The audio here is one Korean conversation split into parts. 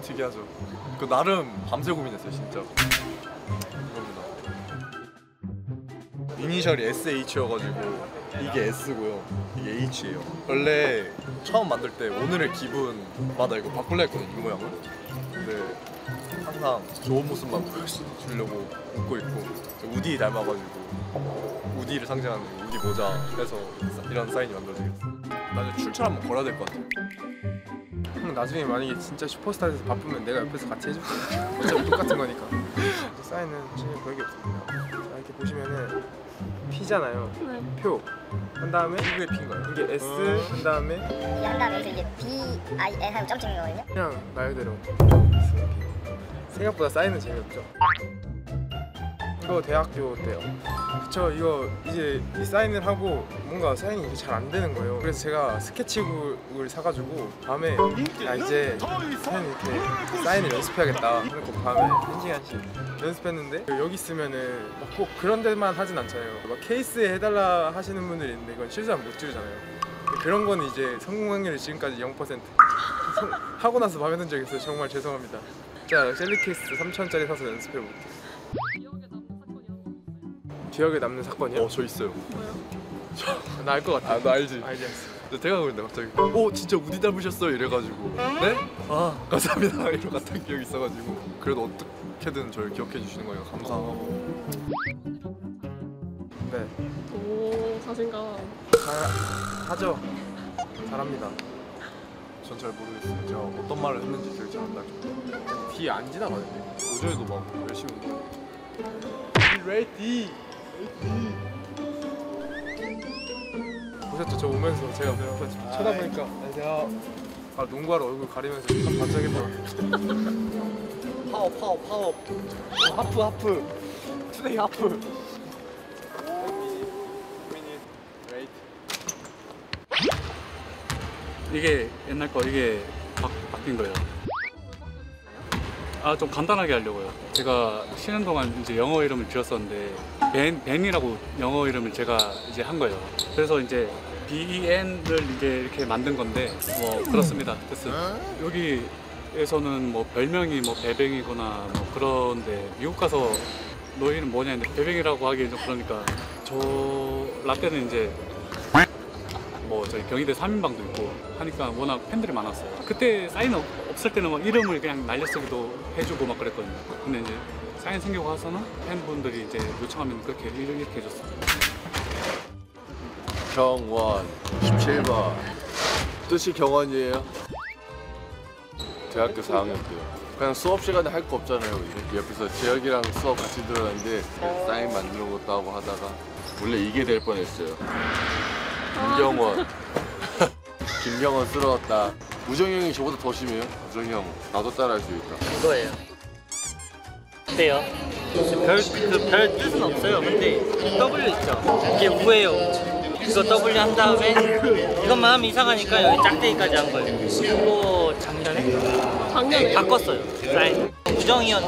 특이하죠. 그 나름 밤새 고민했어요 진짜. 이겁니다. 이니셜이 SH여가지고 이게 S고요, 이게 H예요. 원래 처음 만들 때 오늘의 기분마다 이거 바꾸려 했거든요, 이 모양을. 근데 항상 좋은 모습만 보여주려고 웃고 있고, 우디 닮아가지고 우디를 상징하는 우디 모자 해서 이런 사인이 만들어지겠어요. 나중에 출처 한번 걸어야 될 것 같아요. 형 나중에 만약에 진짜 슈퍼스타 돼서 바쁘면 내가 옆에서 같이 해줄게. 어차피 똑같은 거니까. 사인은 전혀 별게 없습니다. 자, 이렇게 보시면은 P잖아요. 네. 표. 한 다음에 이게 P인가요? 이게 S 한 다음에 이게 한 다음에 여기서 이제 BIN 하고 점 찍는 거거든요. 그냥 말대로 S, P. 생각보다 사인은 재미없죠. 이거 대학교 때요. 그쵸, 이거 이제 이 사인을 하고 뭔가 사인이 이게 잘 안 되는 거예요. 그래서 제가 스케치북을 사가지고 밤에 야 이제 사인을 연습해야겠다 하고 밤에 1시간씩 연습했는데, 여기 있으면은 막 꼭 그런 데만 하진 않잖아요. 막 케이스에 해달라 하시는 분들이 있는데 이건 실수하면 못 지우잖아요. 그런 거는 이제 성공 확률이 지금까지 0%. 하고 나서 밤에 든 적이 있어요. 정말 죄송합니다. 자, 젤리 케이스 3,000원짜리 사서 연습해볼게요. 기억에 남는 사건이요? 저 있어요. 뭐요? 나 알 것 같아. 나 알지? 알지. 근데 제가 그랬는데 갑자기 진짜 우디 닮으셨어요 이래가지고 네? 감사합니다 이러고 갔던 기억이 있어가지고, 그래도 어떻게든 저를 기억해 주시는 거예요. 감사하고. 네. 오, 자신감. 하죠. 잘합니다. 전 잘 모르겠어요. 제가 어떤 말을 했는지 기억이 잘 안 나죠. 뒤에 안 지나가는데. 오전에도 막 열심히 운동. 레이디. 보셨죠? 저 오면서 제가 쳐다보니까 안녕하세요. 농구하러 얼굴 가리면서 참 반짝이더라고요. 파워. 하프. 투데이 하프. 이게 옛날 거, 이게 바뀐 거예요. 좀 간단하게 하려고요. 제가 쉬는 동안 이제 영어 이름을 지었었는데 벤이라고 영어 이름을 제가 이제 한 거예요. 그래서 이제 BEN을 이제 이렇게 만든 건데 뭐 그렇습니다. 뜻은 여기에서는 뭐 별명이 뭐 배뱅이거나 뭐 그런데 미국 가서 너희는 뭐냐 했는데 배뱅이라고 하기엔 좀 그러니까 저 라떼는 이제 뭐 저희 경희대 3인방도 있고 하니까 워낙 팬들이 많았어요. 그때 사인 없을 때는 막 이름을 그냥 날려쓰기도 해주고 막 그랬거든요. 근데 이제 사인 생기고 와서는 팬분들이 이제 요청하면 그렇게 이렇게 해줬어요. 경원 17번. 뜻이 경원이에요. 대학교 4학년 때요. 그냥 수업 시간에 할 거 없잖아요. 옆에서 재혁이랑 수업 같이 들었는데 사인 만드는 것도 하고 하다가 원래 이게 될 뻔했어요. 김경원. 김경원 쓰러웠다. 우정이 형이 저보다 더 심해요. 우정이 형 나도 따라할 수 있다. 이거예요. 어때요? 별 뜻은 없어요. 근데 W 있죠? 이게 우예요. 이거 W 한 다음에 이것만 하면 이상하니까 여기 짝대기까지 한 거예요. 이거 작년에 바꿨어요. 사인. 우정이현.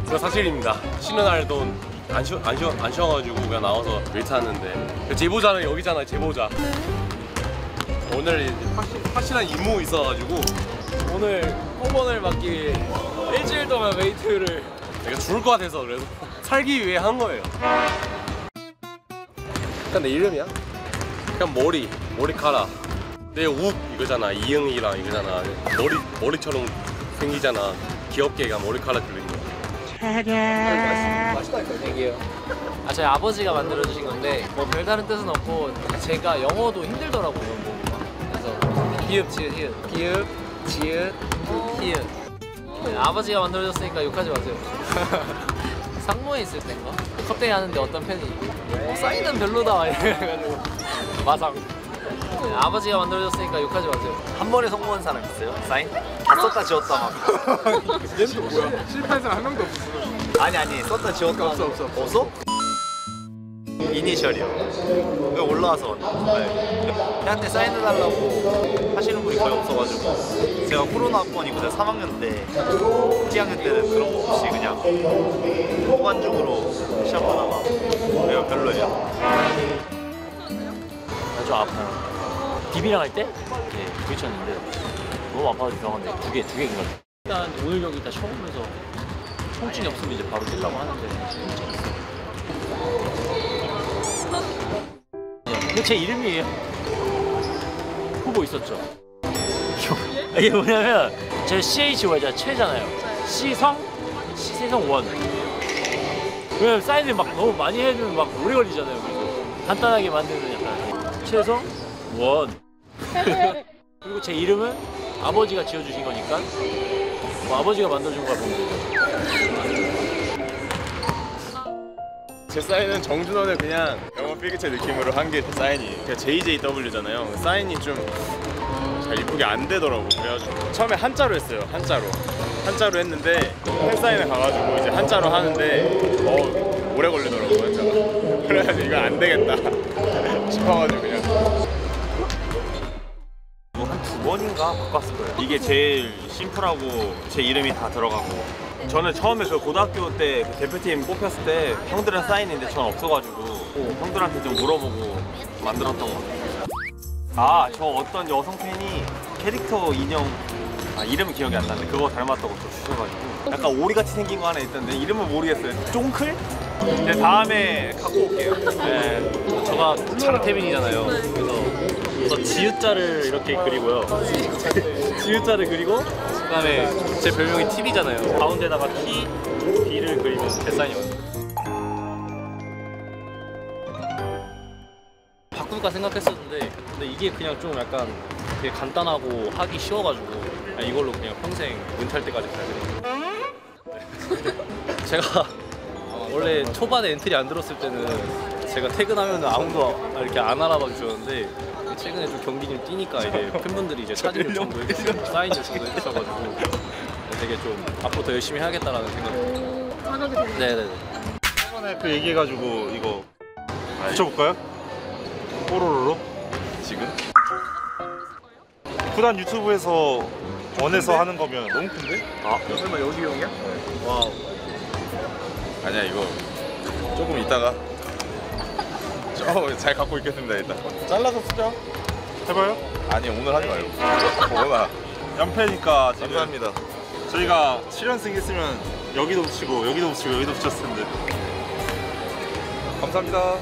그거 사실입니다. 쉬는 날도 안 쉬어가지고 그냥 나와서 웨이트하는데 제보자는 여기잖아요. 제보자. 오늘 확실한 임무 있어가지고 오늘 홍보를 받기 위해 일주일 동안 웨이트를 내가 죽을 것 같아서 그래서 살기 위해 한 거예요. 그냥 내 이름이야. 그냥 머리카락. 내 욱 이거잖아. 이응이랑 이거잖아. 머리처럼 생기잖아. 귀엽게 그냥 머리카락 그린 거. 맛있다니까. 땡기요. 저희 아버지가 만들어주신 건데 뭐 별다른 뜻은 없고 제가 영어도 힘들더라고요. 그래서 비읍, 지읒, 히읗. 비읍, 지읒, 히읗. 네, 아버지가 만들어줬으니까 욕하지 마세요. 상무에 있을 땐가? 컵데이 하는데 어떤 팬이 사인은 별로다 이래가지고 마상. 네, 아버지가 만들어줬으니까 욕하지 마세요. 한 번에 성공한 사람 있어요? 사인? 다 썼다 지웠다 막. 얘는 또 뭐야? 실패한 사람 한 명도 없었어. 아니 썼다 지웠다. 없어? 이니셜이요. 왜 올라와서 걔한테 사인해달라고 하시는 분이 거의 없어가지고 제가 코로나 학번이고 제가 3학년 때 1학년 때는 그런 거 없이 그냥 무관중으로 시험하다가 왜요? 별로예요. 아주 아파요. 비비랑 할 때 부딪혔는데 너무 아파가지고 병원에 두 개인 것 같아요. 일단 오늘 여기 일단 처음 오면서 통증이 없으면 이제 바로 뛰려고 하는데 이거 제 이름이에요. 후보 있었죠. 이게 뭐냐면 제 CHY자 최잖아요. 시세성 원. 왜냐면 사인을 막 너무 많이 해주면 막 오래 걸리잖아요. 그래서 간단하게 만드는 약간 최성 원. 그리고 제 이름은 아버지가 지어주신 거니까 뭐 아버지가 만들어준 걸 보면 되죠. 제 사인은 정준원을 그냥 영어 필기체 느낌으로 한 게 사인이 그냥 JJW잖아요. 사인이 좀 잘 이쁘게 안 되더라고. 그래가지고 처음에 한자로 했어요. 한자로 했는데 팬사인회 가가지고 이제 한자로 하는데 오래 걸리더라고요. 한자가. 그래가지고 이거 안 되겠다 싶어가지고 그냥 한 2번인가 바꿨을 거예요. 이게 제일 심플하고 제 이름이 다 들어가고 저는 처음에 그 고등학교 때 그 대표팀 뽑혔을 때 형들은 사인인데 전 없어가지고 형들한테 좀 물어보고 만들었던 것 같아요. 아, 저 어떤 여성 팬이 캐릭터 인형 이름은 기억이 안 나는데 그거 닮았다고 또 주셔가지고 약간 오리같이 생긴 거 하나 있던데 이름은 모르겠어요. 쫑클? 네, 다음에 갖고 올게요. 네, 저가 장태민이잖아요. 그래서 지읒자를 이렇게 그리고요. 지읒자를 그리고 그다음에 제 별명이 TV잖아요. 가운데다가 T, B를 그리면 제 사인이거든요. 바꿀까 생각했었는데 근데 이게 그냥 좀 약간 되게 간단하고 하기 쉬워가지고 이걸로 그냥 평생 은퇴할 때까지 가야 되니까. 제가 원래 초반에 엔트리 안 들었을 때는 제가 퇴근하면 아무도 이렇게 안 알아봐 주셨는데 최근에 좀 경기 좀 뛰니까 이제 팬분들이 이제 사진 요청도 해주시고 사인 요청도 해주셔가지고 되게 좀 앞으로 더 열심히 해야겠다라는 생각이. 자극이 되네. 네네네. 저번에 그 얘기해가지고 이거 붙여볼까요? 뽀로로로? 지금? 구단 유튜브에서 원해서 하는 거면 너무 큰데? 너 설마 여기용이야? 와우. 아니야 이거 조금 이따가 잘 갖고 있겠습니다. 일단 잘라서 쓰자. 해봐요? 아니 오늘 하지 말고 뭐나 연패니까 지금 감사합니다. 저희가 7연승 했으면 여기도 붙이고 여기도 붙이고 여기도 붙였을 텐데. 감사합니다.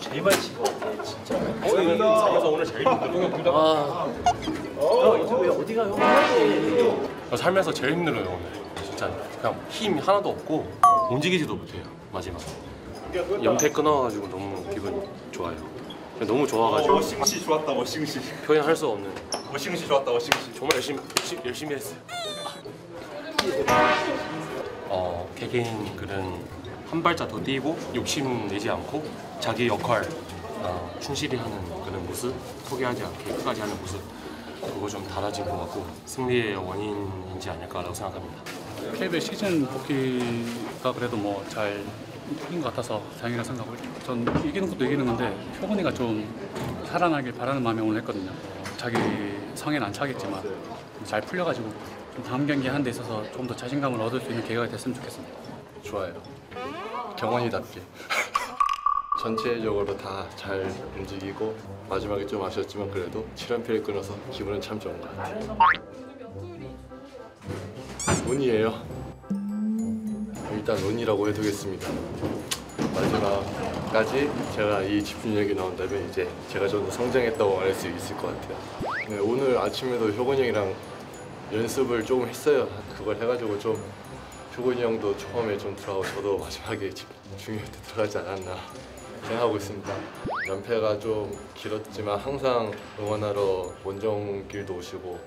제일 많이 친것 같아 진짜. 살면서 오늘 제일 힘들어요. 왜 어디 가요? 살면서 제일 힘들어요 오늘. 진짜 그냥 힘 하나도 없고 움직이지도 못해요 마지막. 연패 끊어가지고 너무 기분 좋아요. 너무 좋아가지고. 워싱씨 좋았다 워싱씨. 표현할 수 없는. 워싱씨 좋았다 워싱씨. 정말 열심히 했어요. 개개인 글은 한 발짝 더 뛰고 욕심 내지 않고 자기 역할 충실히 하는 그런 모습, 포기하지 않게 끝까지 하는 모습, 그거 좀 달라진 것 같고 승리의 원인이지 않을까라고 생각합니다. KBL 시즌 복귀가 그래도 뭐 잘 이긴 것 같아서 다행이라 생각하고 전 이기는 것도 이기는 건데 효건이가 좀 살아나길 바라는 마음에 오늘 했거든요. 자기 성에는 안 차겠지만 잘 풀려가지고 좀 다음 경기 하는 데 있어서 좀 더 자신감을 얻을 수 있는 계기가 됐으면 좋겠습니다. 좋아요. 경원이답게 전체적으로 다 잘 움직이고 마지막에 좀 아쉬웠지만 그래도 7연패를 끊어서 기분은 참 좋은 것 같아요. 운이에요. 일단 운이라고 해두겠습니다. 마지막까지 제가 이 집중력이 나온다면 이제 제가 좀 더 성장했다고 말할 수 있을 것 같아요. 네, 오늘 아침에도 효건이 형이랑 연습을 조금 했어요. 그걸 해가지고 좀 효건이 형도 처음에 좀 들어가고 저도 마지막에 중요할 때 들어가지 않았나 생각하고 있습니다. 연패가 좀 길었지만 항상 응원하러 원정길도 오시고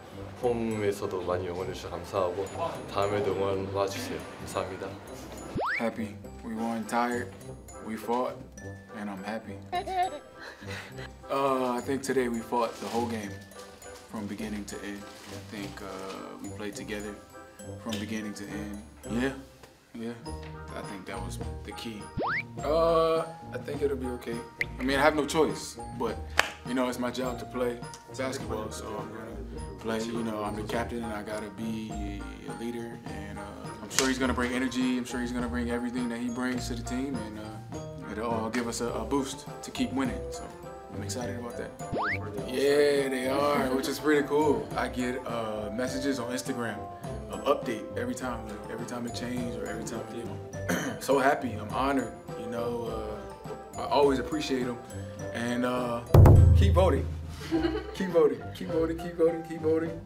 홈에서도 많이 응원해 주셔서 감사하고 다음에도 응원 와주세요. 감사합니다. Happy. We weren't tired. We fought, and I'm happy. I think today we fought the whole game, from beginning to end. I think we played together from beginning to end. Yeah. I think that was the key. I think it'll be okay. I mean, I have no choice, but you know, it's my job to play basketball, so I'm gonna play. You know, I'm the captain, and I gotta be a leader, and I'm sure he's gonna bring energy. I'm sure he's gonna bring everything that he brings to the team, and it'll all give us a boost to keep winning. So I'm excited about that. Yeah, they are, which is pretty cool. I get messages on Instagram. Update every time it changes or every time you know. So happy, I'm honored, you know. I always appreciate them, and keep voting, keep voting, keep voting, keep voting, keep voting.